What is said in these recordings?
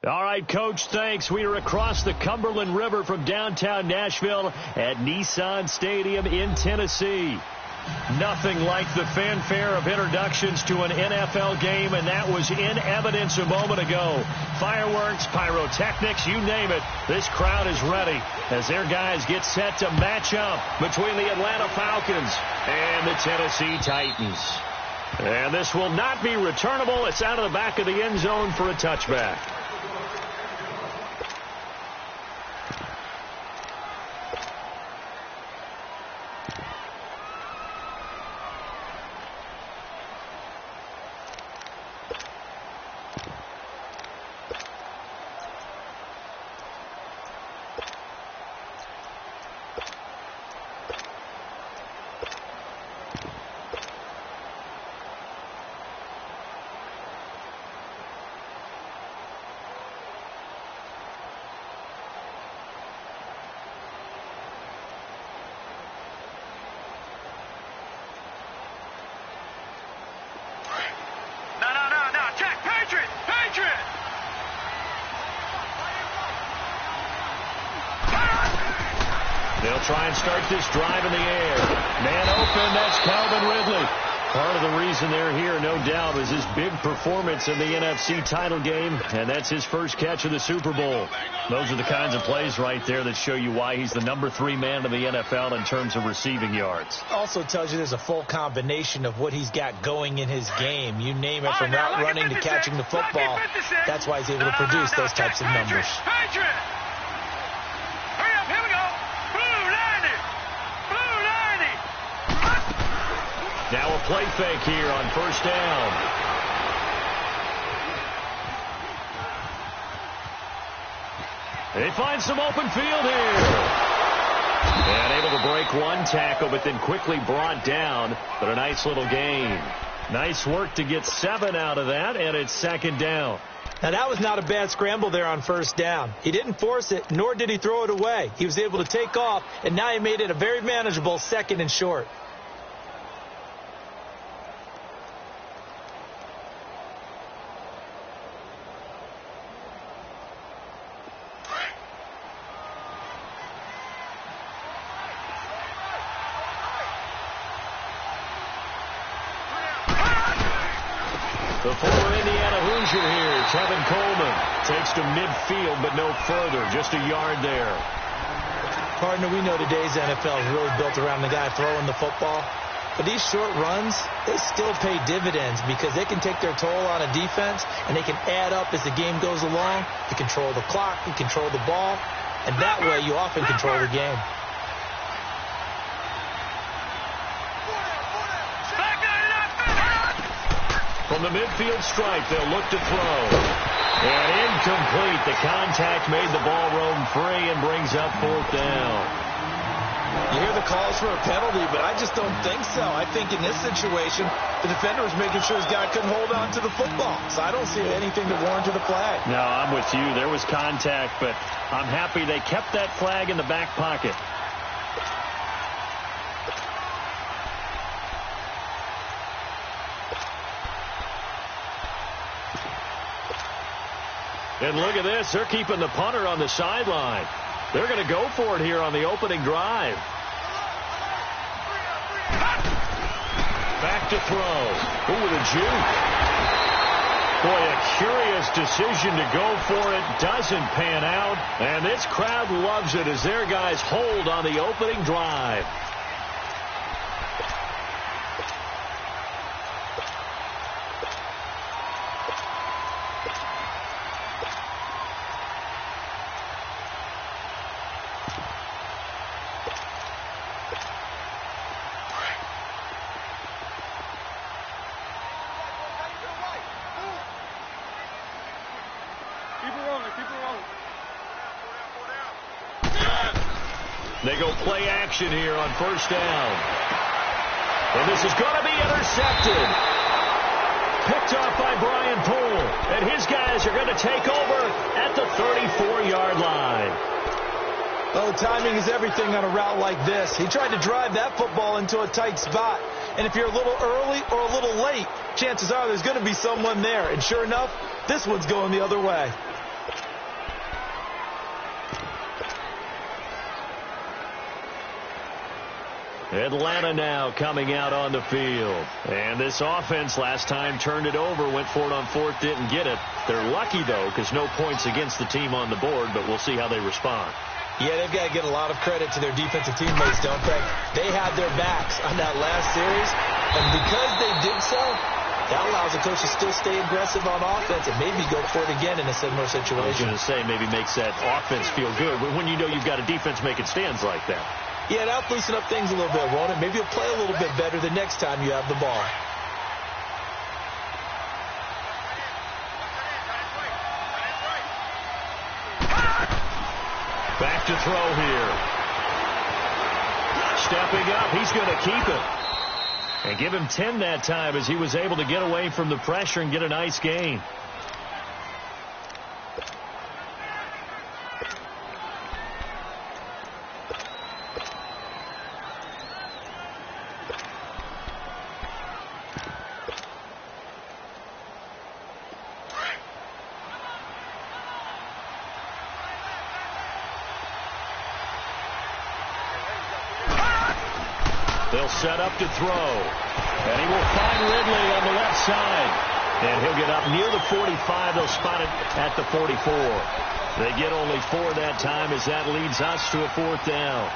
All right, Coach, thanks. We are across the Cumberland River from downtown Nashville at Nissan Stadium in Tennessee. Nothing like the fanfare of introductions to an NFL game, and that was in evidence a moment ago. Fireworks, pyrotechnics, you name it. This crowd is ready as their guys get set to match up between the Atlanta Falcons and the Tennessee Titans. And this will not be returnable. It's out of the back of the end zone for a touchback. They'll try and start this drive in the air. Man open, that's Calvin Ridley. Part of the reason they're here, no doubt, is his big performance in the NFC title game, and that's his first catch of the Super Bowl. Those are the kinds of plays right there that show you why he's the number 3 man in the NFL in terms of receiving yards. Also tells you there's a full combination of what he's got going in his game. You name it, from route running to catching the football. That's why he's able to produce those types of numbers. Now a play fake here on first down. They find some open field here. And able to break one tackle, but then quickly brought down. But a nice little gain. Nice work to get 7 out of that, and it's second down. Now, that was not a bad scramble there on first down. He didn't force it, nor did he throw it away. He was able to take off, and now he made it a very manageable 2nd and short. The former Indiana Hoosier here, Kevin Coleman, takes to midfield, but no further, just a yard there. Partner, we know today's NFL is really built around the guy throwing the football. But these short runs, they still pay dividends because they can take their toll on a defense, and they can add up as the game goes along. You control the clock, you control the ball, and that way you often control the game. From the midfield stripe, they'll look to throw. And incomplete. The contact made the ball roam free and brings up 4th down. You hear the calls for a penalty, but I just don't think so. I think in this situation, the defender was making sure his guy couldn't hold on to the football. So I don't see anything that warranted a flag. No, I'm with you. There was contact, but I'm happy they kept that flag in the back pocket. And look at this. They're keeping the punter on the sideline. They're going to go for it here on the opening drive. Back to throw. Ooh, with a juke. Boy, a curious decision to go for it. Doesn't pan out. And this crowd loves it as their guys hold on the opening drive. They go play action here on first down. And this is going to be intercepted. Picked off by Brian Poole. And his guys are going to take over at the 34-yard line. Well, timing is everything on a route like this. He tried to drive that football into a tight spot. And if you're a little early or a little late, chances are there's going to be someone there. And sure enough, this one's going the other way. Atlanta now coming out on the field. And this offense last time turned it over, went for it on fourth, didn't get it. They're lucky, though, because no points against the team on the board, but we'll see how they respond. Yeah, they've got to get a lot of credit to their defensive teammates, don't they? They had their backs on that last series, and because they did so, that allows the coach to still stay aggressive on offense and maybe go for it again in a similar situation. I was going to say, maybe makes that offense feel good when you know you've got a defense making stands like that. Yeah, that'll loosen up things a little bit, won't it? Maybe you'll play a little bit better the next time you have the ball. Back to throw here. Stepping up, he's going to keep it. And give him 10 that time as he was able to get away from the pressure and get a nice gain. They'll set up to throw. And he will find Ridley on the left side. And he'll get up near the 45. They'll spot it at the 44. They get only 4 that time as that leads us to a 4th down.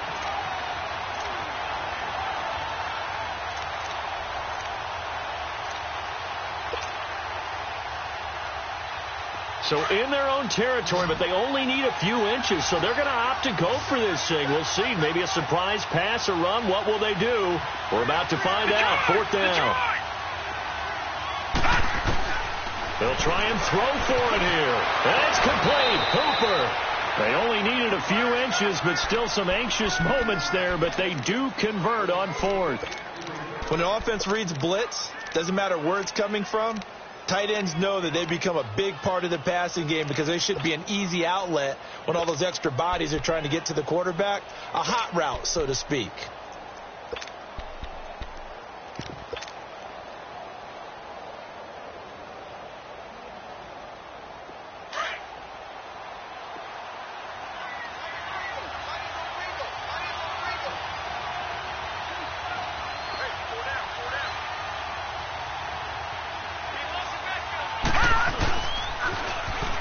So in their own territory, but they only need a few inches, so they're going to opt to go for this thing. We'll see. Maybe a surprise pass or run. What will they do? We're about to find out. 4th down. They'll try and throw for it here. And it's complete. Hooper. They only needed a few inches, but still some anxious moments there, but they do convert on 4th. When an offense reads blitz, doesn't matter where it's coming from, tight ends know that they become a big part of the passing game because they should be an easy outlet when all those extra bodies are trying to get to the quarterback. A hot route, so to speak.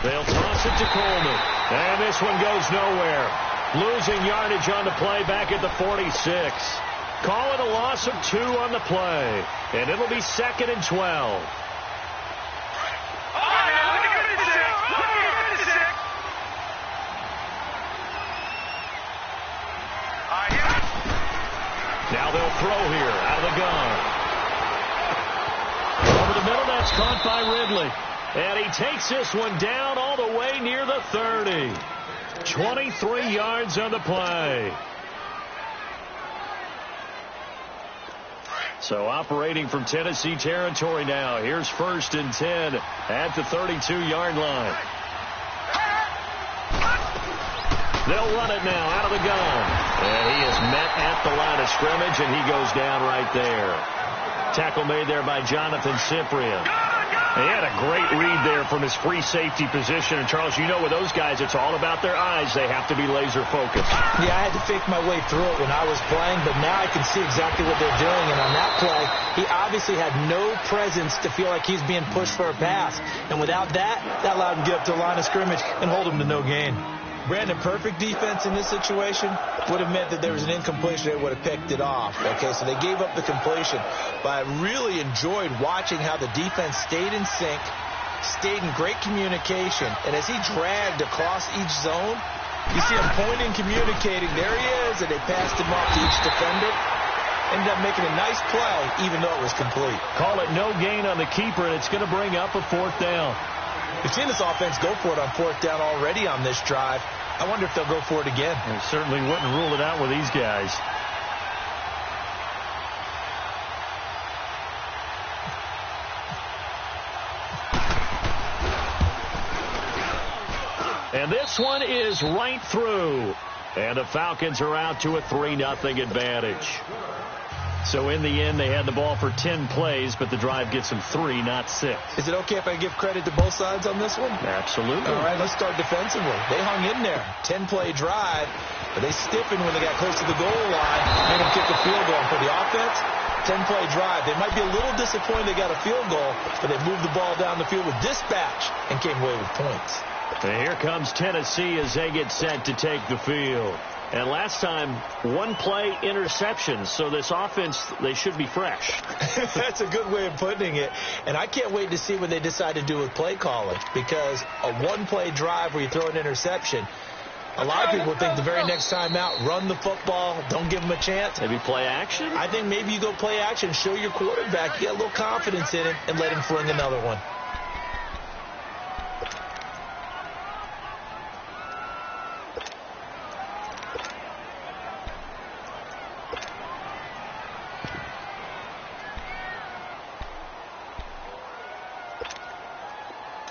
They'll toss it to Coleman. And this one goes nowhere. Losing yardage on the play back at the 46. Call it a loss of 2 on the play. And it'll be 2nd and 12. Now they'll throw here out of the gun. Over the middle, that's caught by Ridley. And he takes this one down all the way near the 30. 23 yards on the play. So operating from Tennessee territory now. Here's 1st and 10 at the 32-yard line. They'll run it now out of the gun. And he is met at the line of scrimmage, and he goes down right there. Tackle made there by Jonathan Cyprien. He had a great read there from his free safety position. And, Charles, you know with those guys, it's all about their eyes. They have to be laser focused. Yeah, I had to fake my way through it when I was playing, but now I can see exactly what they're doing. And on that play, he obviously had no presence to feel like he's being pushed for a pass. And without that, that allowed him to get up to the line of scrimmage and hold him to no gain. Brandon, perfect defense in this situation would have meant that there was an incompletion. They would have picked it off. Okay, so they gave up the completion. But I really enjoyed watching how the defense stayed in sync, stayed in great communication. And as he dragged across each zone, you see him pointing, communicating. There he is, and they passed him off to each defender. Ended up making a nice play, even though it was complete. Call it no gain on the keeper, and it's going to bring up a 4th down. We've seen this offense go for it on 4th down already on this drive. I wonder if they'll go for it again. They certainly wouldn't rule it out with these guys. And this one is right through. And the Falcons are out to a 3-0 advantage. So in the end, they had the ball for 10 plays, but the drive gets them 3, not 6. Is it okay if I give credit to both sides on this one? Absolutely. All right, let's start defensively. They hung in there. 10-play drive, but they stiffened when they got close to the goal line, made them kick a field goal. For the offense, 10-play drive. They might be a little disappointed they got a field goal, but they moved the ball down the field with dispatch and came away with points. And here comes Tennessee as they get set to take the field. And last time, 1-play interception. So this offense, they should be fresh. That's a good way of putting it. And I can't wait to see what they decide to do with play calling, because a 1-play drive where you throw an interception, a lot of people think the very next time out, run the football, don't give them a chance. Maybe play action? I think maybe you go play action, show your quarterback, get a little confidence in him, and let him fling another one.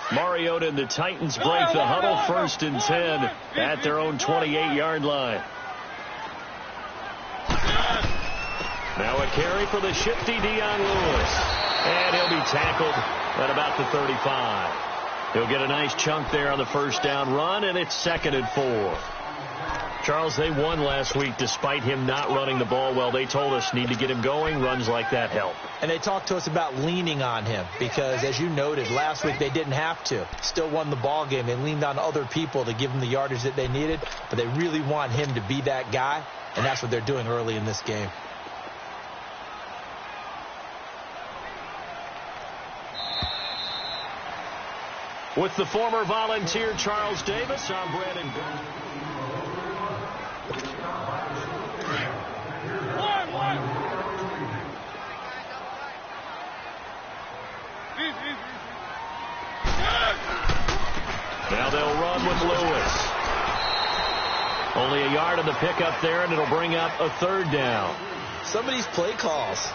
Mariota and the Titans break the huddle, 1st and 10 at their own 28-yard line. Now a carry for the shifty Dion Lewis. And he'll be tackled at about the 35. He'll get a nice chunk there on the first down run, and it's 2nd and 4. Charles, they won last week despite him not running the ball well. They told us need to get him going. Runs like that help. And they talked to us about leaning on him because, as you noted, last week they didn't have to. Still won the ball game. They leaned on other people to give them the yardage that they needed, but they really want him to be that guy, and that's what they're doing early in this game. With the former Volunteer Charles Davis, I'm Brandon. Now they'll run with Lewis. Only a yard of the pickup there, and it'll bring up a 3rd down. Some of these play calls,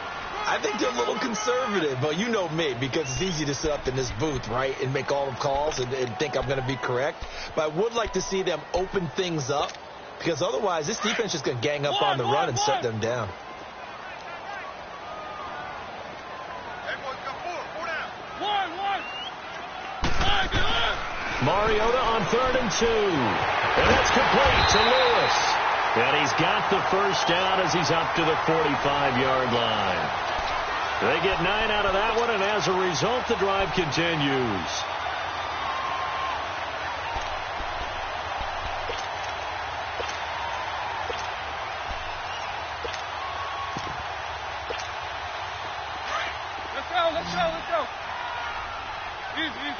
I think they're a little conservative. But you know me, because it's easy to sit up in this booth, right, and make all the calls and think I'm going to be correct. But I would like to see them open things up, because otherwise this defense is going to gang up on the run and shut them down. Mariota on 3rd and 2. And that's complete to Lewis. And he's got the first down as he's up to the 45-yard line. They get 9 out of that one, and as a result, the drive continues. Let's go. Easy.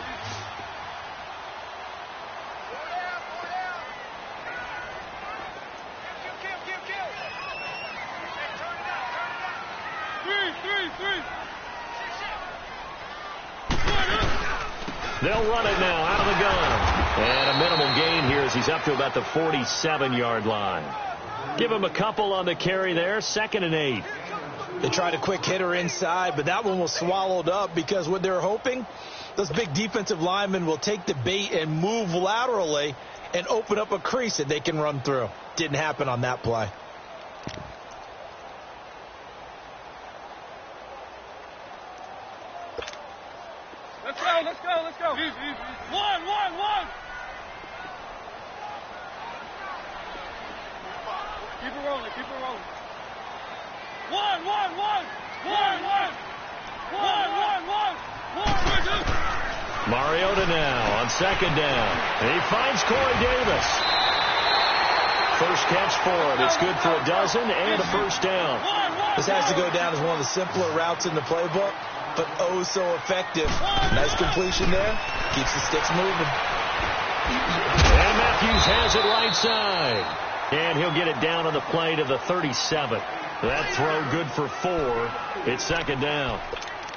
They'll run it now out of the gun. And a minimal gain here as he's up to about the 47-yard line. Give him a couple on the carry there. 2nd and 8. They tried a quick hitter inside, but that one was swallowed up because what they're hoping, those big defensive linemen will take the bait and move laterally and open up a crease that they can run through. Didn't happen on that play. Let's go. Easy. One. Keep it rolling. One. Mariota now on 2nd down. He finds Corey Davis. First catch for him. It's good for a dozen and a first down. This has to go down as one of the simpler routes in the playbook, but oh so effective. Nice completion there. Keeps the sticks moving. And Matthews has it right side. And he'll get it down on the play to the 37. That throw good for 4. It's 2nd down.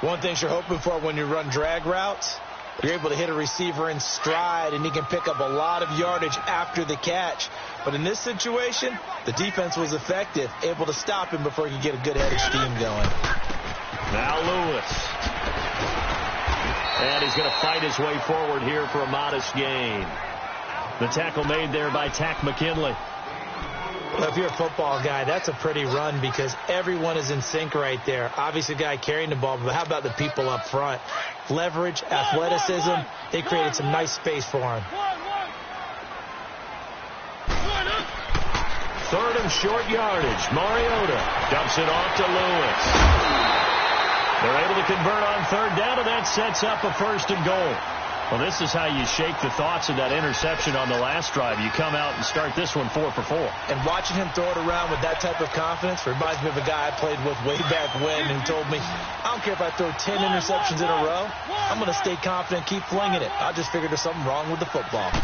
One thing you're hoping for when you run drag routes, you're able to hit a receiver in stride, and he can pick up a lot of yardage after the catch. But in this situation, the defense was effective, able to stop him before he could get a good head of steam going. Now Lewis. And he's going to fight his way forward here for a modest gain. The tackle made there by Tack McKinley. Well, if you're a football guy, that's a pretty run because everyone is in sync right there. Obviously, the guy carrying the ball, but how about the people up front? Leverage, athleticism, they created some nice space for him. Third and short yardage. Mariota dumps it off to Lewis. They're able to convert on third down, and that sets up a first and goal. Well, this is how you shake the thoughts of that interception on the last drive. You come out and start this one 4 for 4. And watching him throw it around with that type of confidence reminds me of a guy I played with way back when who told me, I don't care if I throw 10 interceptions in a row. I'm going to stay confident, keep flinging it. I just figured there's something wrong with the football.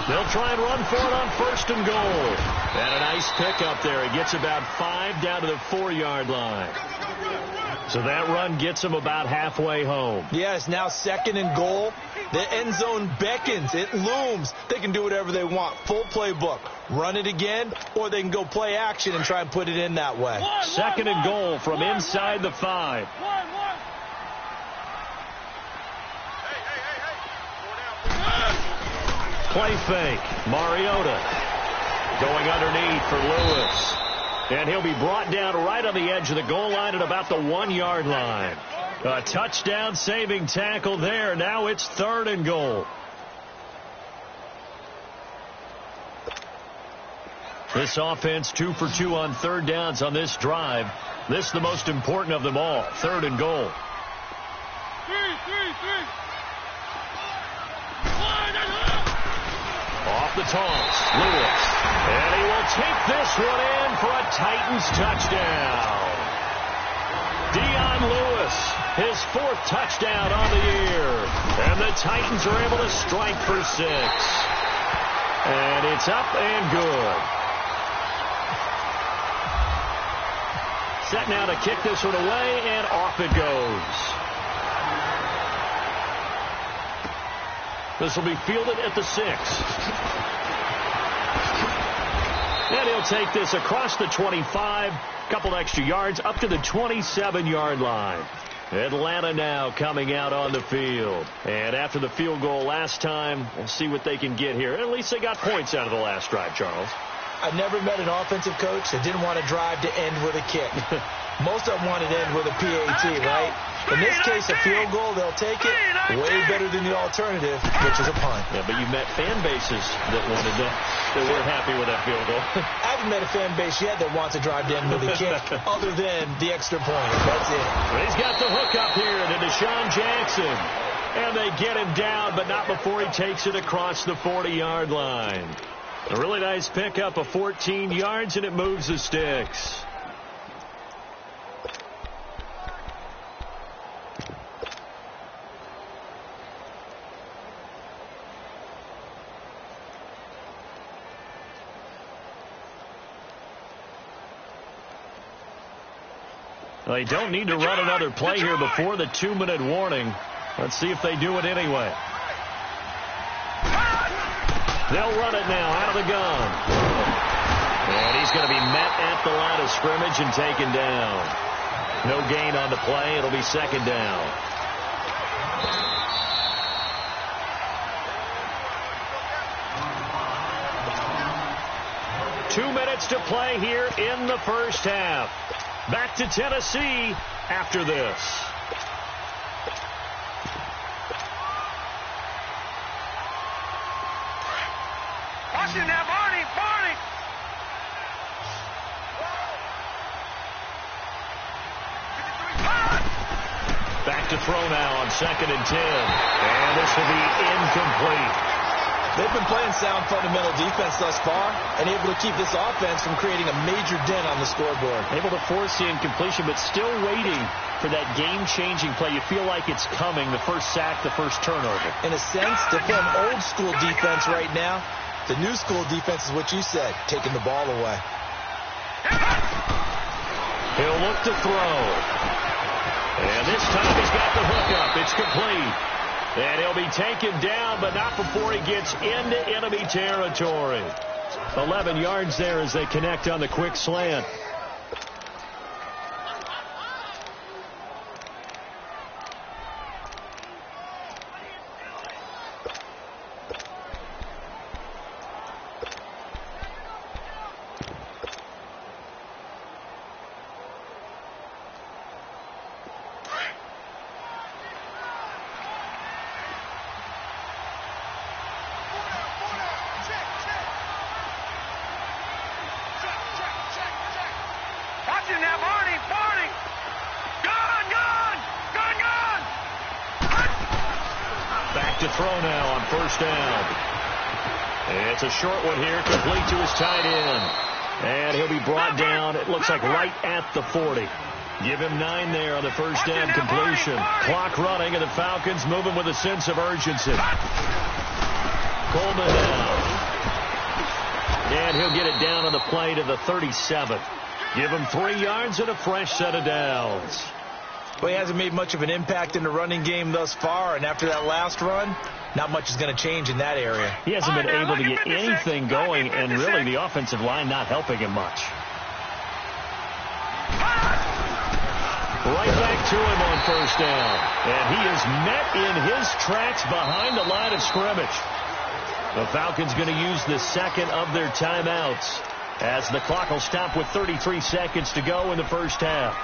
They'll try and run for it on first and goal. And a nice pickup there. He gets about 5 down to the 4-yard line. So that run gets him about halfway home. Yes, now second and goal. The end zone beckons. It looms. They can do whatever they want. Full playbook. Run it again, or they can go play action and try and put it in that way. Second and goal from inside the 5. Play fake. Mariota going underneath for Lewis. And he'll be brought down right on the edge of the goal line at about the 1-yard line. A touchdown-saving tackle there. Now it's third and goal. This offense 2 for 2 on third downs on this drive. This is the most important of them all. Third and goal. Off the toss, Lewis. And he will take this one in for a Titans touchdown. Dion Lewis, his 4th touchdown on the year. And the Titans are able to strike for 6. And it's up and good. Set now to kick this one away, and off it goes. This will be fielded at the 6. And he'll take this across the 25, couple extra yards, up to the 27-yard line. Atlanta now coming out on the field. And after the field goal last time, we'll see what they can get here. At least they got points out of the last drive, Charles. I never met an offensive coach that didn't want to drive to end with a kick. Most of them wanted to end with a PAT, right? In this case, a field goal, they'll take it. Way better than the alternative, which is a punt. Yeah, but you met fan bases that wanted that weren't happy with that field goal. I haven't met a fan base yet that wants to drive to end with a kick other than the extra point. That's it. Well, he's got the hook up here to Deshaun Jackson. And they get him down, but not before he takes it across the 40-yard line. A really nice pickup of 14 yards, and it moves the sticks. Well, they don't need to run another play here before the 2-minute warning. Let's see if they do it anyway. They'll run it now out of the gun. And he's going to be met at the line of scrimmage and taken down. No gain on the play. It'll be second down. Two minutes to play here in the first half. Back to Tennessee after this. Watching that, Barney, Barney. Back to throw now on 2nd and 10. And this will be incomplete. They've been playing sound fundamental defense thus far and able to keep this offense from creating a major dent on the scoreboard. Able to force the incompletion, but still waiting for that game-changing play. You feel like it's coming, the first sack, the first turnover. In a sense, they're playing old-school defense right now. The new school defense is what you said, taking the ball away. He'll look to throw. And this time he's got the hook up. It's complete. And he'll be taken down, but not before he gets into enemy territory. 11 yards there as they connect on the quick slant. throw now on first down. It's a short one here, complete to his tight end. And he'll be brought down, it looks like right at the 40. Give him 9 there on the first down completion. Clock running, and the Falcons moving with a sense of urgency. Coleman now. And he'll get it down on the play to the 37. Give him 3 yards and a fresh set of downs. Well, he hasn't made much of an impact in the running game thus far, and after that last run, not much is going to change in that area. He hasn't been able to get anything going, and really the offensive line not helping him much. Right back to him on first down. And he is met in his tracks behind the line of scrimmage. The Falcons going to use the second of their timeouts as the clock will stop with 33 seconds to go in the first half.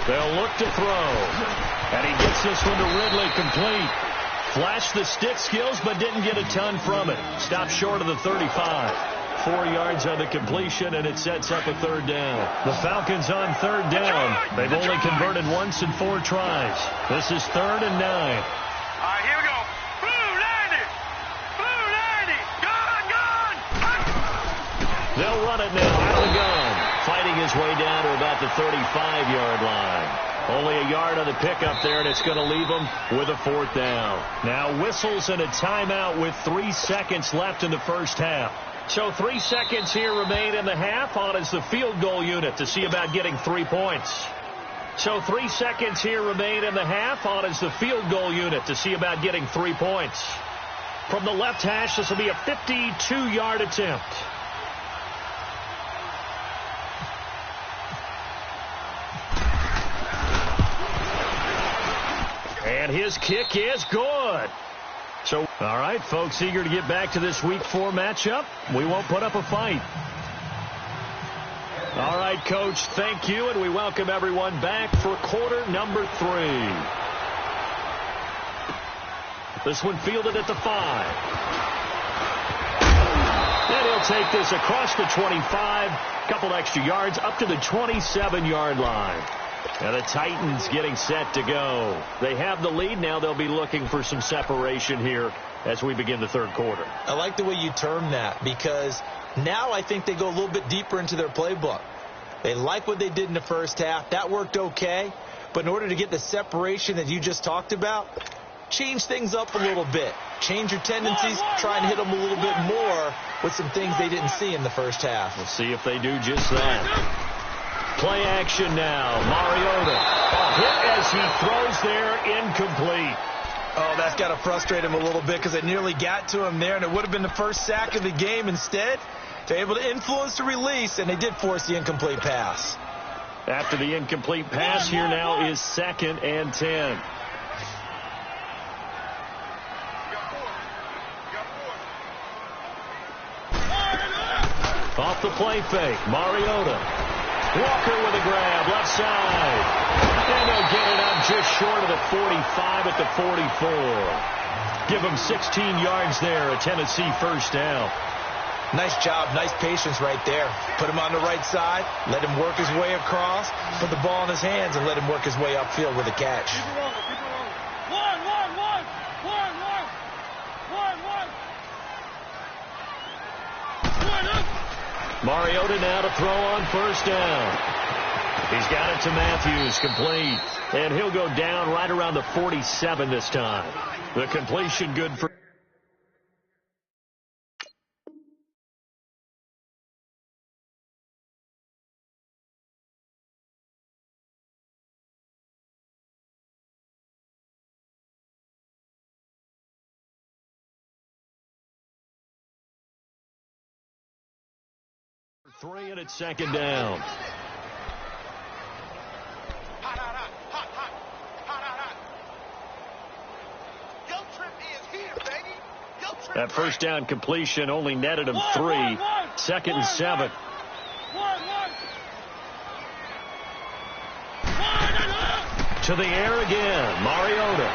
They'll look to throw. And he gets this one to Ridley, complete. Flashed the stick skills, but didn't get a ton from it. Stopped short of the 35. 4 yards on the completion, and it sets up a third down. The Falcons on third down. They've only converted once in 4 tries. This is 3rd and 9. All right, here we go. Blue 90. Blue 90. Gun. They'll run it now out of the gun. Fighting his way down to about the 35-yard line. Only a yard on the pickup there, and it's going to leave them with a 4th down. Now whistles and a timeout with 3 seconds left in the first half. So 3 seconds here remain in the half. On is the field goal unit to see about getting 3 points. So 3 seconds here remain in the half. On is the field goal unit to see about getting 3 points. From the left hash, this will be a 52-yard attempt. And his kick is good. So, all right, folks, eager to get back to this Week 4 matchup. We won't put up a fight. All right, Coach, thank you, and we welcome everyone back for quarter number 3. This one fielded at the 5. And he'll take this across the 25, couple extra yards up to the 27-yard line. And the Titans getting set to go. They have the lead. Now they'll be looking for some separation here as we begin the third quarter. I like the way you term that, because now I think they go a little bit deeper into their playbook. They like what they did in the first half. That worked okay. But in order to get the separation that you just talked about, change things up a little bit. Change your tendencies. Try and hit them a little bit more with some things they didn't see in the first half. We'll see if they do just that. Play action now. Mariota. A hit as he throws there, incomplete. Oh, that's got to frustrate him a little bit because it nearly got to him there, and it would have been the first sack of the game. Instead, they're able to influence the release, and they did force the incomplete pass. After the incomplete pass, here now is 2nd and 10. Off the play fake, Mariota. Walker with a grab, left side. And they'll get it up just short of the 45 at the 44. Give them 16 yards there, a Tennessee first down. Nice job, nice patience right there. Put him on the right side, let him work his way across, put the ball in his hands, and let him work his way upfield with a catch. Mariota now to throw on first down. He's got it to Matthews, complete. And he'll go down right around the 47 this time. The completion good for... Three, and it's 2nd down. That first down completion only netted him 3. 2nd and 7. To the air again. Mariota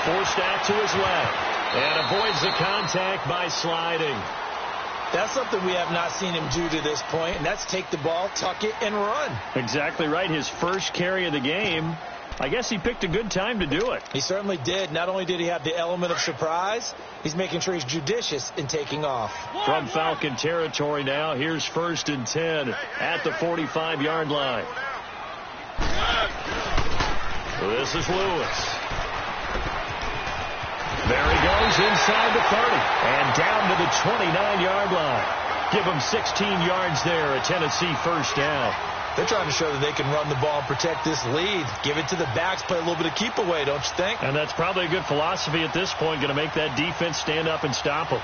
forced out to his left and avoids the contact by sliding. That's something we have not seen him do to this point, and that's take the ball, tuck it, and run. Exactly right. His first carry of the game. I guess he picked a good time to do it. He certainly did. Not only did he have the element of surprise, he's making sure he's judicious in taking off. From Falcon territory now, here's 1st and 10 at the 45-yard line. This is Lewis. There he goes inside the 30 and down to the 29-yard line. Give him 16 yards there, a Tennessee first down. They're trying to show that they can run the ball and protect this lead. Give it to the backs, play a little bit of keep away, don't you think? And that's probably a good philosophy at this point, going to make that defense stand up and stop them.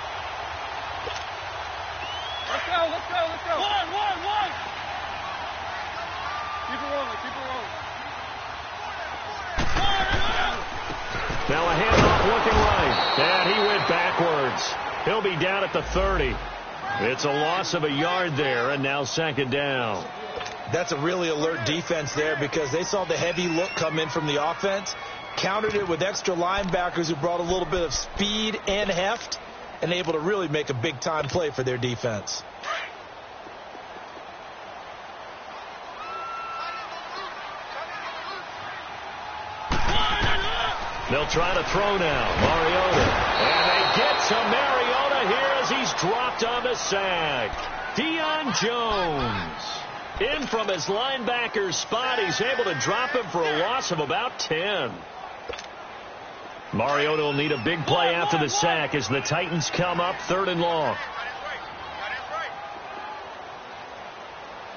Let's go, let's go, let's go. One. Keep it rolling, keep it rolling. Now a handoff looking right. And he went backwards. He'll be down at the 30. It's a loss of a yard there, and now 2nd down. That's a really alert defense there because they saw the heavy look come in from the offense, countered it with extra linebackers who brought a little bit of speed and heft, and able to really make a big-time play for their defense. They'll try to throw now. Mariota. And they get to Mariota here as he's dropped on the sack. Deion Jones. In from his linebacker's spot. He's able to drop him for a loss of about 10. Mariota will need a big play after the sack as the Titans come up 3rd and long.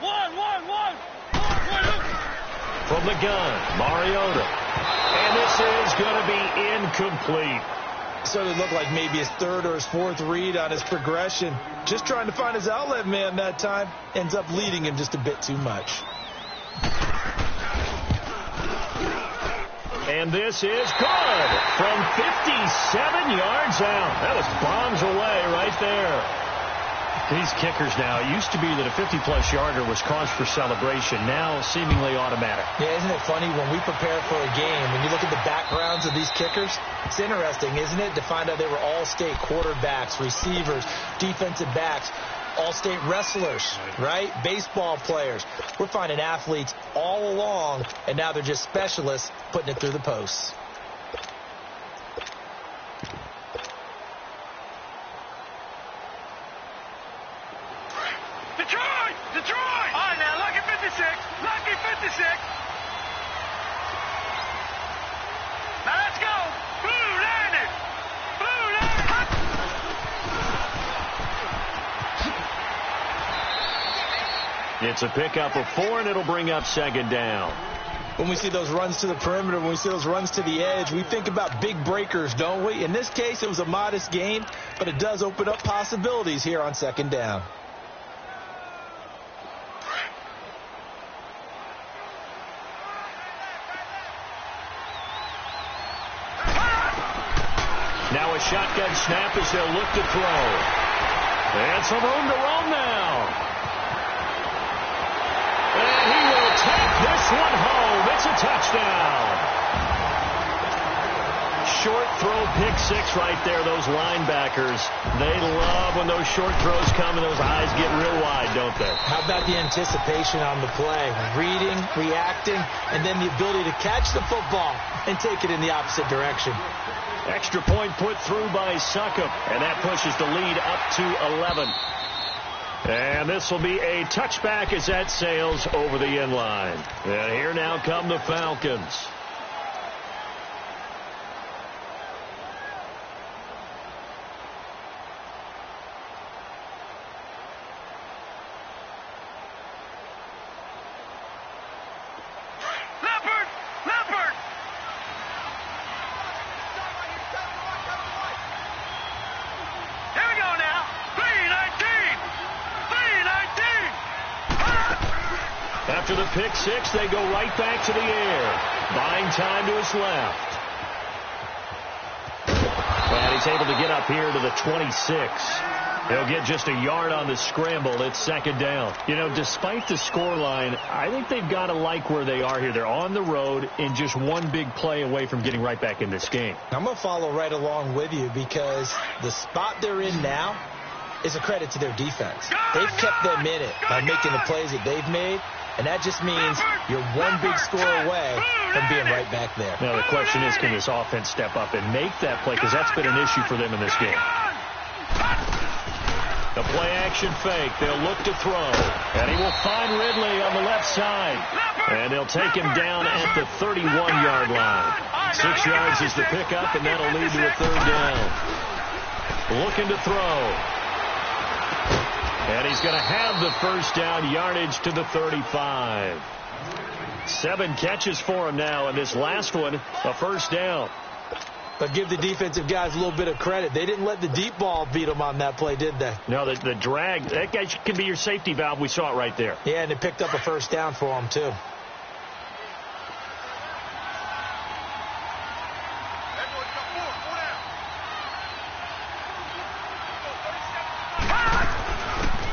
One. From the gun, Mariota. And this is going to be incomplete. So it looked like maybe his 3rd or his 4th read on his progression. Just trying to find his outlet man that time. Ends up leading him just a bit too much. And this is good from 57 yards out. That was bombs away right there. These kickers now, it used to be that a 50-plus yarder was cause for celebration. Now seemingly automatic. Yeah, isn't it funny when we prepare for a game, when you look at the backgrounds of these kickers, it's interesting, isn't it, to find out they were all-state quarterbacks, receivers, defensive backs, all-state wrestlers, right? Baseball players. We're finding athletes all along, and now they're just specialists putting it through the posts. Detroit! All right, now, lucky 56. Lucky 56. Now, let's go. Blue landed. Blue landed. It's a pickup of 4, and it'll bring up 2nd down. When we see those runs to the perimeter, when we see those runs to the edge, we think about big breakers, don't we? In this case, it was a modest gain, but it does open up possibilities here on 2nd down. Now a shotgun snap as they'll look to throw. And some room to roam now. And he will take this one home. It's a touchdown. Short throw, pick 6 right there. Those linebackers, they love when those short throws come and those eyes get real wide, don't they? How about the anticipation on the play? Reading, reacting, and then the ability to catch the football and take it in the opposite direction. Extra point put through by Succop, and that pushes the lead up to 11. And this will be a touchback as that sails over the end line. And here now come the Falcons. After the pick 6, they go right back to the air. Buying time to his left. And he's able to get up here to the 26. He'll get just a yard on the scramble. It's second down. You know, despite the scoreline, I think they've got to like where they are here. They're on the road and just one big play away from getting right back in this game. I'm going to follow right along with you because the spot they're in now is a credit to their defense. They've kept them in it by making the plays that they've made, and that just means you're one big score away from being right back there. Now, the question is, can this offense step up and make that play? Because that's been an issue for them in this game. The play-action fake. They'll look to throw. And he will find Ridley on the left side. And they'll take him down at the 31-yard line. 6 yards is the pickup, and that'll lead to a third down. Looking to throw. And he's going to have the first down, yardage to the 35. 7 catches for him now, and this last one, a first down. But give the defensive guys a little bit of credit. They didn't let the deep ball beat them on that play, did they? No, the drag, that guy can be your safety valve. We saw it right there. Yeah, and it picked up a first down for them, too.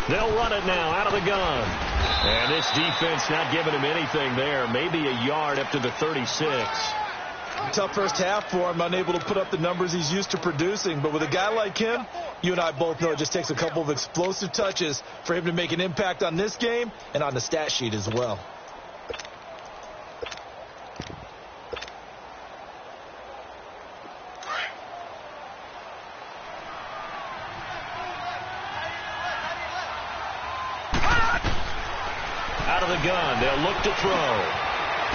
They'll run it now out of the gun. And this defense not giving him anything there. Maybe a yard up to the 36. Tough first half for him, unable to put up the numbers he's used to producing. But with a guy like him, you and I both know it just takes a couple of explosive touches for him to make an impact on this game and on the stat sheet as well. Out of the gun, they'll look to throw.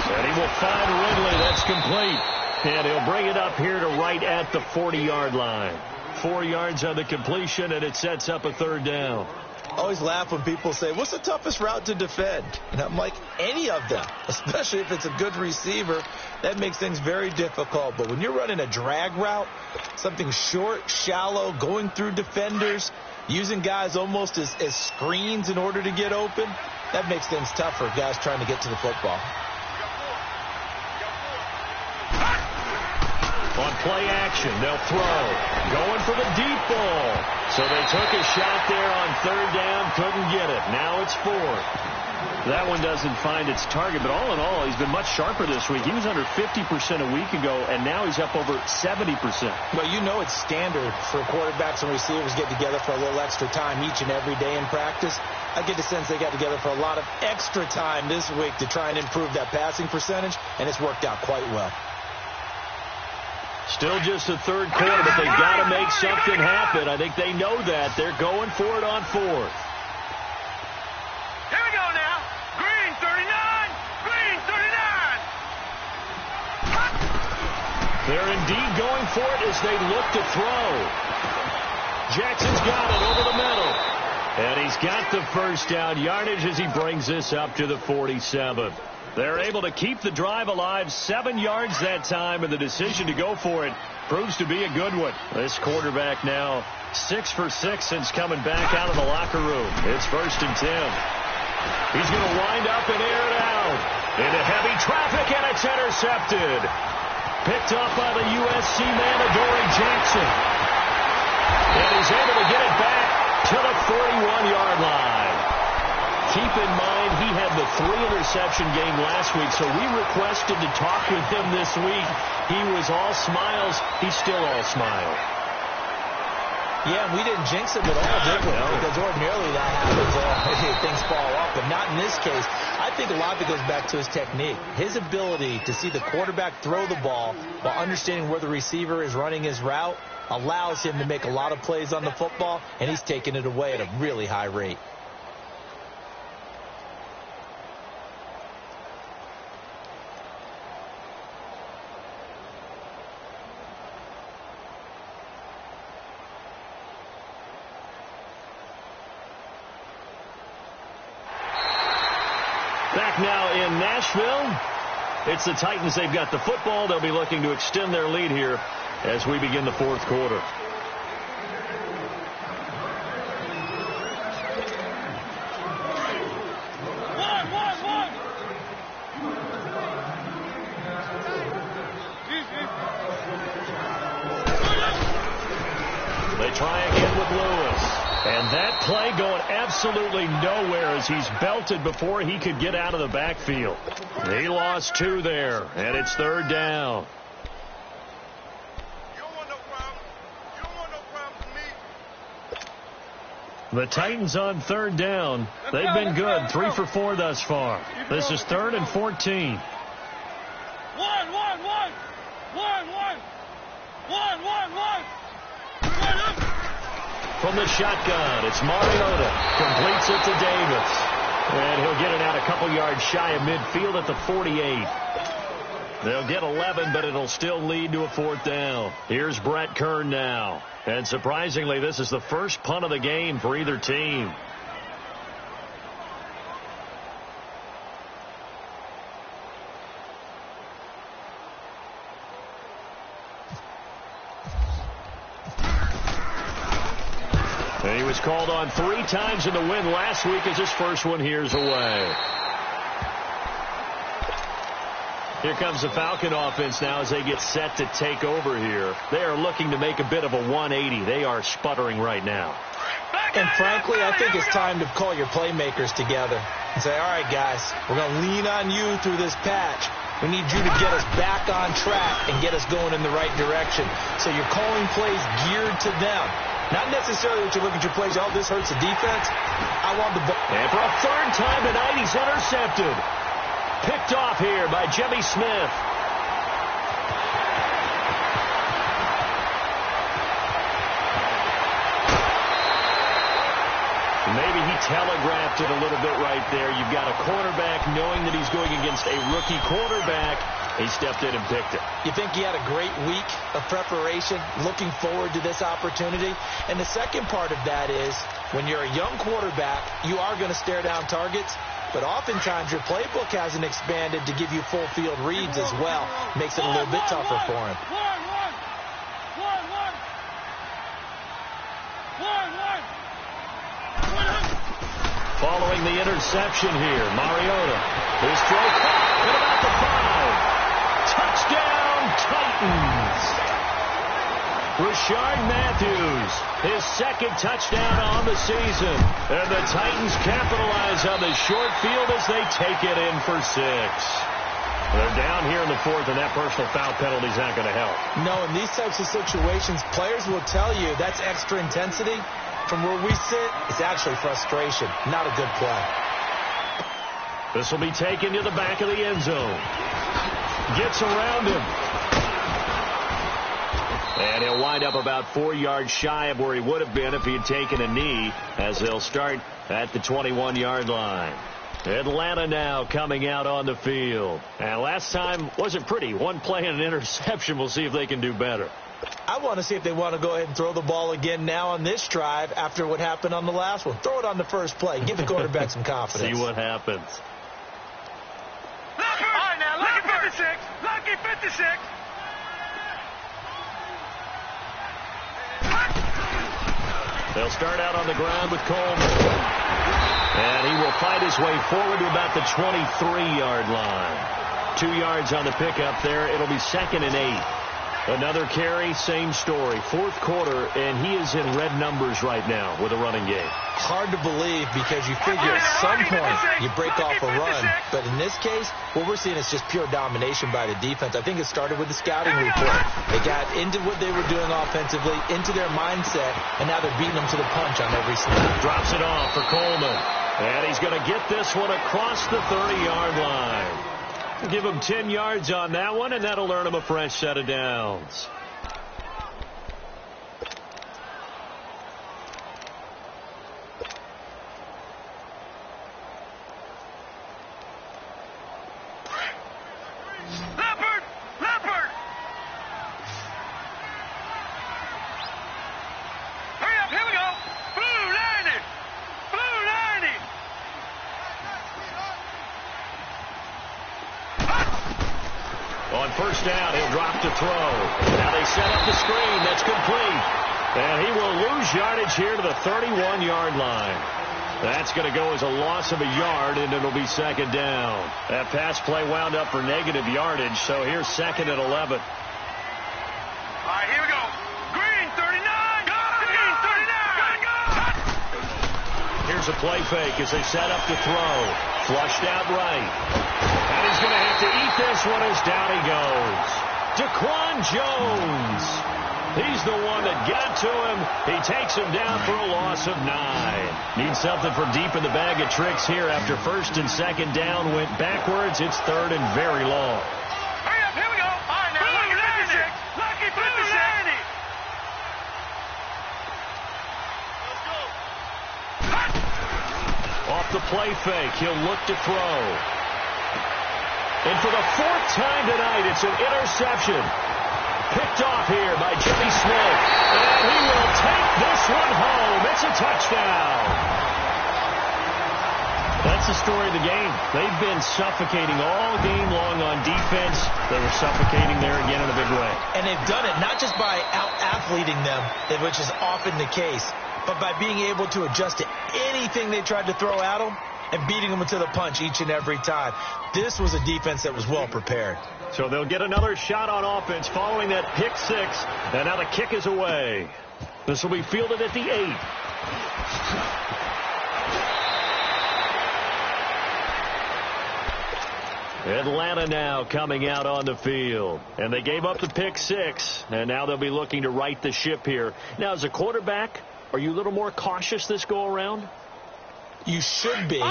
And he will find Ridley. That's complete. And he'll bring it up here to right at the 40-yard line. 4 yards on the completion, and it sets up a third down. I always laugh when people say, what's the toughest route to defend? And I'm like, any of them, especially if it's a good receiver. That makes things very difficult. But when you're running a drag route, something short, shallow, going through defenders, using guys almost as screens in order to get open, that makes things tough for guys trying to get to the football. On play action, they'll throw. Going for the deep ball. So they took a shot there on third down, couldn't get it. Now it's 4. That one doesn't find its target, but all in all, he's been much sharper this week. He was under 50% a week ago, and now he's up over 70%. Well, you know it's standard for quarterbacks and receivers get together for a little extra time each and every day in practice. I get the sense they got together for a lot of extra time this week to try and improve that passing percentage, and it's worked out quite well. Still just the third quarter, but they've got to make something happen. I think they know that. They're going for it on 4th. Here we go now. Green 39. Green 39. They're indeed going for it as they look to throw. Jackson's got it over the middle. And he's got the first down yardage as he brings this up to the 47. They're able to keep the drive alive, 7 yards that time, and the decision to go for it proves to be a good one. This quarterback now 6 for 6 since coming back out of the locker room. It's 1st and 10. He's going to wind up and air it out into heavy traffic, and it's intercepted. Picked up by the USC man, Adoree Jackson. And he's able to get it back to the 41-yard line. Keep in mind, he had the 3-interception game last week, so we requested to talk with him this week. He was all smiles. He's still all smile. Yeah, we didn't jinx him at all, did we? No. Because ordinarily that happens. Things fall off, but not in this case. I think a lot of it goes back to his technique. His ability to see the quarterback throw the ball while understanding where the receiver is running his route allows him to make a lot of plays on the football, and he's taking it away at a really high rate. Back now in Nashville. It's the Titans. They've got the football. They'll be looking to extend their lead here as we begin the 4th quarter. They try again with Lewis. And that play going absolutely nowhere as he's belted before he could get out of the backfield. He lost 2 there, and it's 3rd down. You don't want no problem. You don't want no problem with me. The Titans on 3rd down. They've been good, 3 for 4 thus far. This is 3rd and 14. From the shotgun, it's Mariota. Completes it to Davis. And he'll get it out a couple yards shy of midfield at the 48. They'll get 11, but it'll still lead to a 4th down. Here's Brett Kern now. And surprisingly, this is the first punt of the game for either team. He was called on 3 times in the win last week as his first one here's away. Here comes the Falcon offense now as they get set to take over here. They are looking to make a bit of a 180. They are sputtering right now. And frankly, I think it's time to call your playmakers together and say, all right, guys, we're going to lean on you through this patch. We need you to get us back on track and get us going in the right direction. So you're calling plays geared to them. Not necessarily that you look at your plays, oh, this hurts the defense. I want the ball. And for a 3rd time tonight, he's intercepted. Picked off here by Jimmy Smith. Maybe he telegraphed it a little bit right there. You've got a quarterback knowing that he's going against a rookie quarterback. He stepped in and picked it. You think he had a great week of preparation, looking forward to this opportunity? And the second part of that is, when you're a young quarterback, you are going to stare down targets, but oftentimes your playbook hasn't expanded to give you full field reads as well. Makes it a little bit tougher for him. Following the interception here, Mariota. His throw caught at about the 5. Touchdown, Titans. Rashard Matthews, his 2nd touchdown on the season. And the Titans capitalize on the short field as they take it in for 6. They're down here in the 4th, and that personal foul penalty is not going to help. No, in these types of situations, players will tell you that's extra intensity. From where we sit, it's actually frustration, not a good play. This will be taken to the back of the end zone. Gets around him. And he'll wind up about 4 yards shy of where he would have been if he had taken a knee, as they'll start at the 21-yard line. Atlanta now coming out on the field. And last time wasn't pretty. 1 play and an interception. We'll see if they can do better. I want to see if they want to go ahead and throw the ball again now on this drive after what happened on the last one. Throw it on the first play. Give the quarterback some confidence. See what happens. All right, now, Lucky 56. Lucky 56. They'll start out on the ground with Coleman. And he will fight his way forward to about the 23-yard line. 2 yards on the pickup there. It'll be 2nd and 8. Another carry, same story. 4th quarter, and he is in red numbers right now with a running game. Hard to believe because you figure at some point you break off a run. But in this case, what we're seeing is just pure domination by the defense. I think it started with the scouting report. They got into what they were doing offensively, into their mindset, and now they're beating them to the punch on every snap. Drops it off for Coleman. And he's going to get this one across the 30-yard line. Give him 10 yards on that one, and that'll earn him a fresh set of downs. Leopard! Hurry up, here we go! Blue 90! Blue 90! On first down, he'll drop to throw. Now they set up the screen. That's complete. And he will lose yardage here to the 31-yard line. That's going to go as a loss of a yard, and it'll be 2nd down. That pass play wound up for negative yardage, so here's 2nd and 11. All right, here we go. Green 39! Green 39! Go! Here's a play fake as they set up to throw. Flushed out right. And he's going to have to eat this one as down he goes. Daquan Jones. He's the one that got to him. He takes him down for a loss of 9. Needs something from deep in the bag of tricks here after first and second down went backwards. It's third and very long. Hurry up, here we go. All right, now, Lucky 56. Lucky 56. Off the play fake, he'll look to throw. And for the 4th time tonight, it's an interception. Picked off here by Jimmy Smith. And he will take this one home. It's a touchdown. That's the story of the game. They've been suffocating all game long on defense. They were suffocating there again in a big way. And they've done it not just by out-athleting them, which is often the case, but by being able to adjust to anything they tried to throw at them and beating them to the punch each and every time. This was a defense that was well prepared. So they'll get another shot on offense following that pick 6. And now the kick is away. This will be fielded at the 8. Atlanta now coming out on the field. And they gave up the pick 6. And now they'll be looking to right the ship here. Now, as a quarterback, are you a little more cautious this go-around? You should be,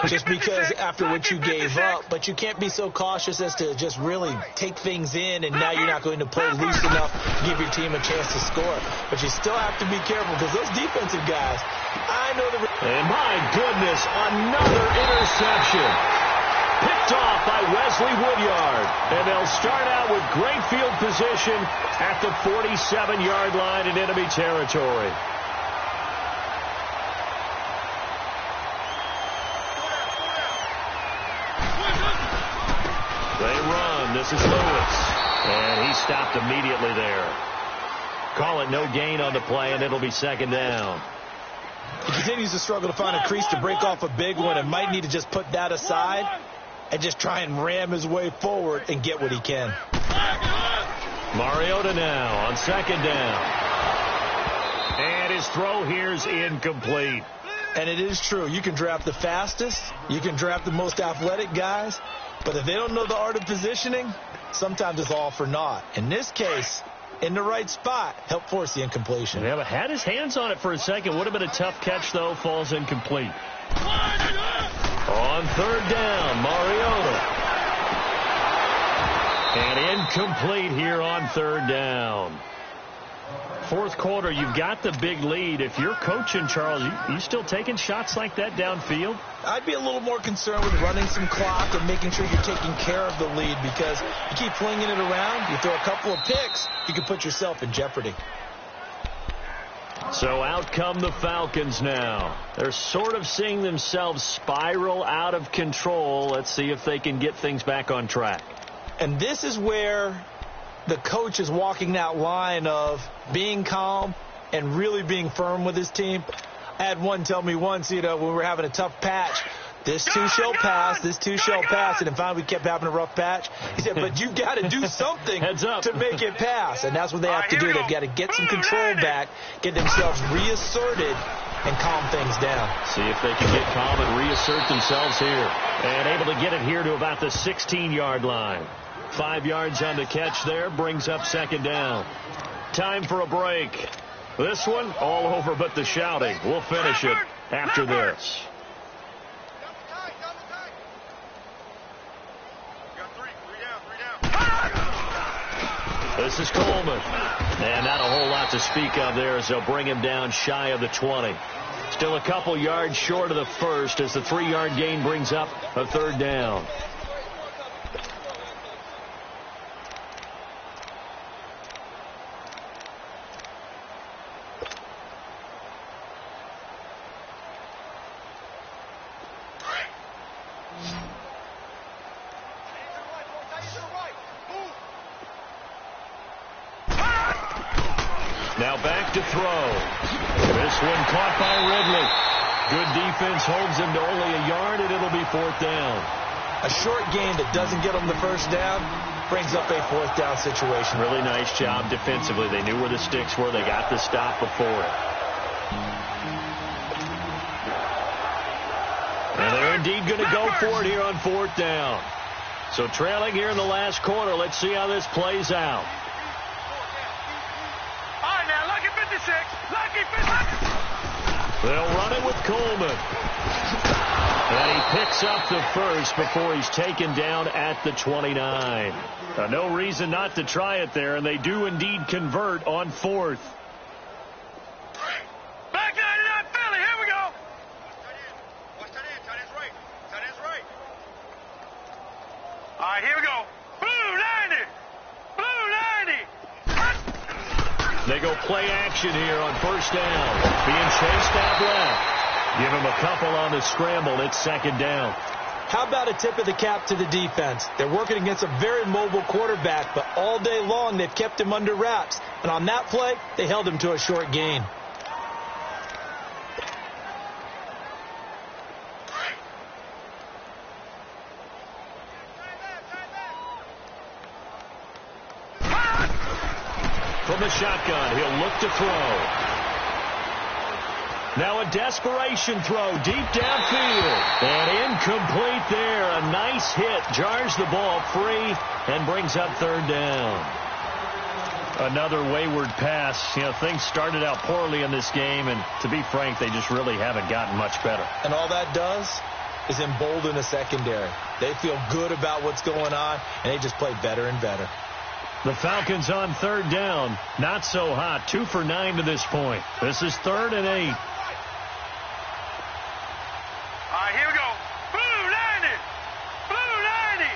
just because after what you gave up, but you can't be so cautious as to just really take things in, and now you're not going to play loose enough to give your team a chance to score. But you still have to be careful because those defensive guys, I know the... And my goodness, another interception. Picked off by Wesley Woodyard. And they'll start out with great field position at the 47-yard line in enemy territory. They run. This is Lewis. And he stopped immediately there. Call it no gain on the play, and it'll be second down. He continues to struggle to find a crease to break off a big one and might need to just put that aside and just try and ram his way forward and get what he can. Mariota now on second down. And his throw here's incomplete. And it is true. You can draft the fastest. You can draft the most athletic guys. But if they don't know the art of positioning, sometimes it's all for naught. In this case, in the right spot, help force the incompletion. Yeah, but had his hands on it for a second. Would have been a tough catch, though. Falls incomplete. On third down, Mariota. And incomplete here on third down. Fourth quarter, you've got the big lead. If you're coaching, Charles, you still taking shots like that downfield? I'd be a little more concerned with running some clock and making sure you're taking care of the lead, because you keep flinging it around, you throw a couple of picks, you can put yourself in jeopardy. So out come the Falcons now. They're sort of seeing themselves spiral out of control. Let's see if they can get things back on track. And this is where the coach is walking that line of being calm and really being firm with his team. I had one tell me once, when we were having a tough patch, this too shall pass, this too shall pass. And then finally we kept having a rough patch. He said, but you've got to do something to make it pass. And that's what they have to do. They've got to get some control back, get themselves reasserted, and calm things down. See if they can get calm and reassert themselves here. And able to get it here to about the 16-yard line. 5 yards on the catch there, brings up second down. Time for a break. This one, all over but the shouting. We'll finish it after this. This is Coleman. And not a whole lot to speak of there as they'll bring him down shy of the 20. Still a couple yards short of the first as the 3-yard gain brings up a third down. Now back to throw. This one caught by Ridley. Good defense holds him to only a yard, and it'll be fourth down. A short gain that doesn't get them the first down brings up a fourth down situation. Really nice job defensively. They knew where the sticks were. They got the stop before it. indeed going to go for it here on 4th down. So trailing here in the last quarter. Let's see how this plays out. All right, now, lucky 56. Lucky 56. They'll run it with Coleman. And he picks up the first before he's taken down at the 29. No reason not to try it there, and they do indeed convert on 4th. Back 99 Philly. Here we go. Watch that in. Tight end's right. Tight end's right. All right, here we go. Blue 90. Blue 90. They go play action here on 1st down. Being chased out left. Give him a couple on the scramble. It's 2nd down. How about a tip of the cap to the defense? They're working against a very mobile quarterback, but all day long they've kept him under wraps. And on that play, they held him to a short gain. From the shotgun, he'll look to throw. Now a desperation throw deep downfield. And incomplete there. A nice hit. Jars the ball free and brings up 3rd down. Another wayward pass. You know, things started out poorly in this game, and to be frank, they just really haven't gotten much better. And all that does is embolden the secondary. They feel good about what's going on, and they just play better and better. The Falcons on 3rd down. Not so hot. 2 for 9 to this point. This is 3rd and 8. All right, here we go. Blue 90. Blue 90.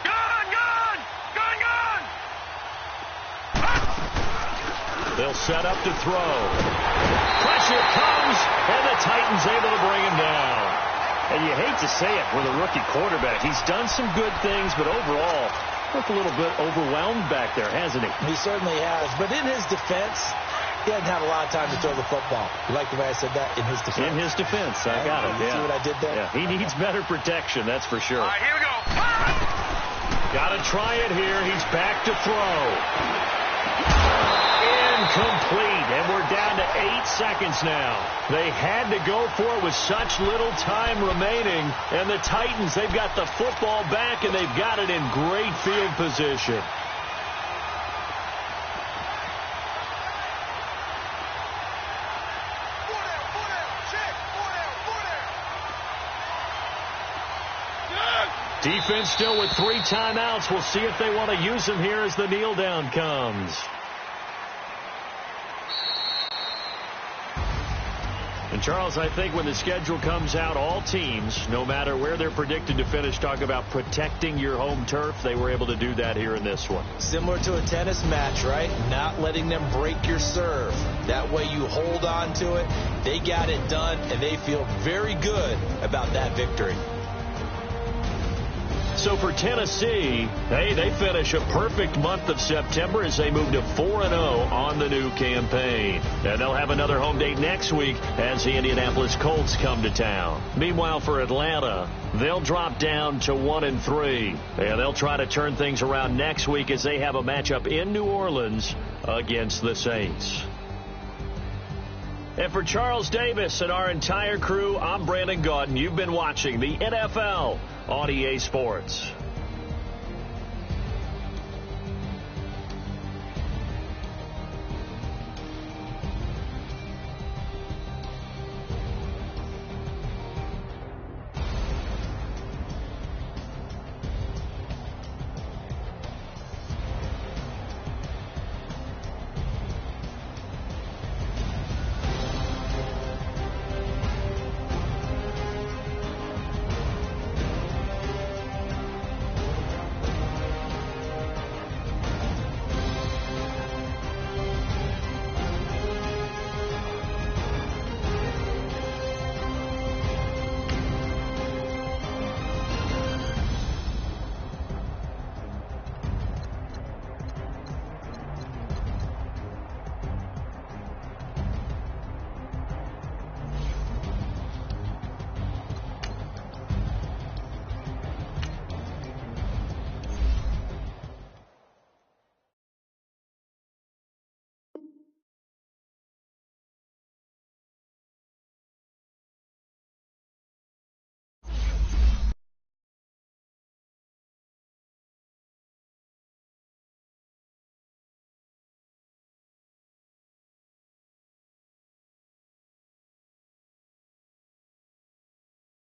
Gone, gone. Gone, gone. They'll set up to throw. Pressure comes, and the Titans able to bring him down. And you hate to say it with a rookie quarterback. He's done some good things, but overall, looked a little bit overwhelmed back there, hasn't he? He certainly has. But in his defense, he hasn't had a lot of time to throw the football. You like the way I said that? In his defense. In his defense. I got it. You see what I did there? Yeah, he needs better protection, that's for sure. All right, here we go. Got to try it here. He's back to throw. Incomplete, and we're down to 8 seconds now. They had to go for it with such little time remaining, and the Titans, they've got the football back, and they've got it in great field position. Defense still with 3 timeouts. We'll see if they want to use them here as the kneel down comes. And, Charles, I think when the schedule comes out, all teams, no matter where they're predicted to finish, talk about protecting your home turf. They were able to do that here in this one. Similar to a tennis match, right? Not letting them break your serve. That way you hold on to it. They got it done, and they feel very good about that victory. So for Tennessee, hey, they finish a perfect month of September as they move to 4-0 on the new campaign. And they'll have another home date next week as the Indianapolis Colts come to town. Meanwhile, for Atlanta, they'll drop down to 1-3. And they'll try to turn things around next week as they have a matchup in New Orleans against the Saints. And for Charles Davis and our entire crew, I'm Brandon Gaudin. You've been watching the NFL on EA Sports.